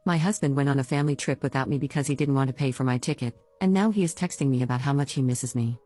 My husband went on a family trip without me because he didn't want to pay for my ticket, and now he is texting me about how much he misses me.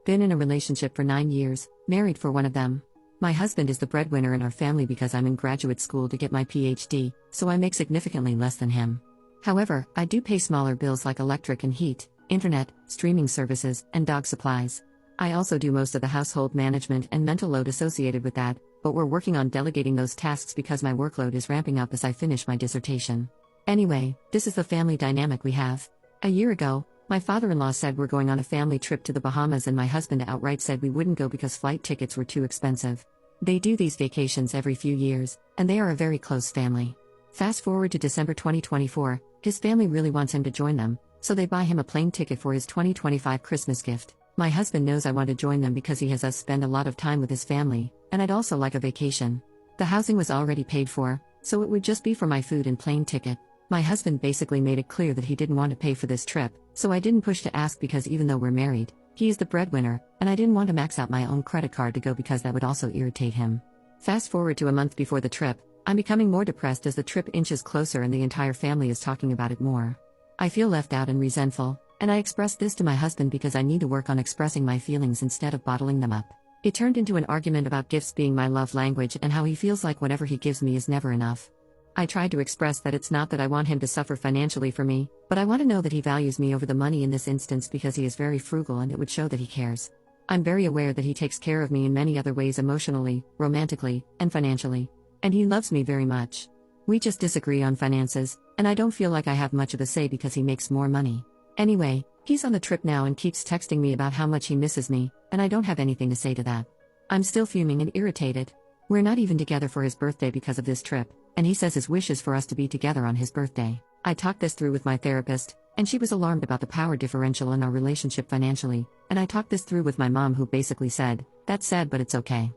Been in a relationship for 9 years, married for one of them. My husband is the breadwinner in our family because I'm in graduate school to get my PhD, so I make significantly less than him. However, I do pay smaller bills like electric and heat, internet, streaming services, and dog supplies. I also do most of the household management and mental load associated with that, but we're working on delegating those tasks because my workload is ramping up as I finish my dissertation. Anyway, this is the family dynamic we have. A year ago, my father-in-law said we're going on a family trip to the Bahamas and my husband outright said we wouldn't go because flight tickets were too expensive. They do these vacations every few years, and they are a very close family. Fast forward to December 2024, his family really wants him to join them, so they buy him a plane ticket for his 2025 Christmas gift. My husband knows I want to join them because he has us spend a lot of time with his family, and I'd also like a vacation. The housing was already paid for, so it would just be for my food and plane ticket. My husband basically made it clear that he didn't want to pay for this trip, so I didn't push to ask because even though we're married, he is the breadwinner, and I didn't want to max out my own credit card to go because that would also irritate him. Fast forward to a month before the trip, I'm becoming more depressed as the trip inches closer and the entire family is talking about it more. I feel left out and resentful, and I expressed this to my husband because I need to work on expressing my feelings instead of bottling them up. It turned into an argument about gifts being my love language and how he feels like whatever he gives me is never enough. I tried to express that it's not that I want him to suffer financially for me, but I want to know that he values me over the money in this instance because he is very frugal and it would show that he cares. I'm very aware that he takes care of me in many other ways emotionally, romantically, and financially. And he loves me very much. We just disagree on finances, and I don't feel like I have much of a say because he makes more money. Anyway, he's on the trip now and keeps texting me about how much he misses me, and I don't have anything to say to that. I'm still fuming and irritated. We're not even together for his birthday because of this trip, and he says his wish is for us to be together on his birthday. I talked this through with my therapist, and she was alarmed about the power differential in our relationship financially, and I talked this through with my mom who basically said, "That's sad but it's okay.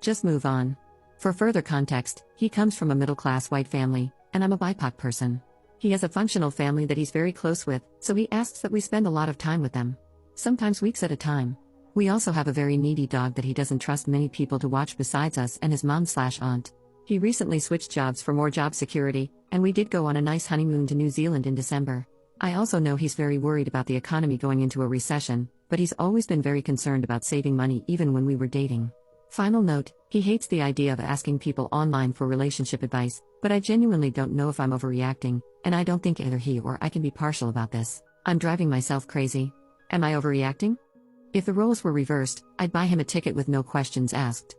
Just move on." For further context, he comes from a middle-class white family, and I'm a BIPOC person. He has a functional family that he's very close with, so he asks that we spend a lot of time with them. Sometimes weeks at a time. We also have a very needy dog that he doesn't trust many people to watch besides us and his mom/aunt. He recently switched jobs for more job security, and we did go on a nice honeymoon to New Zealand in December. I also know he's very worried about the economy going into a recession, but he's always been very concerned about saving money even when we were dating. Final note, he hates the idea of asking people online for relationship advice, but I genuinely don't know if I'm overreacting, and I don't think either he or I can be partial about this. I'm driving myself crazy. Am I overreacting? If the roles were reversed, I'd buy him a ticket with no questions asked.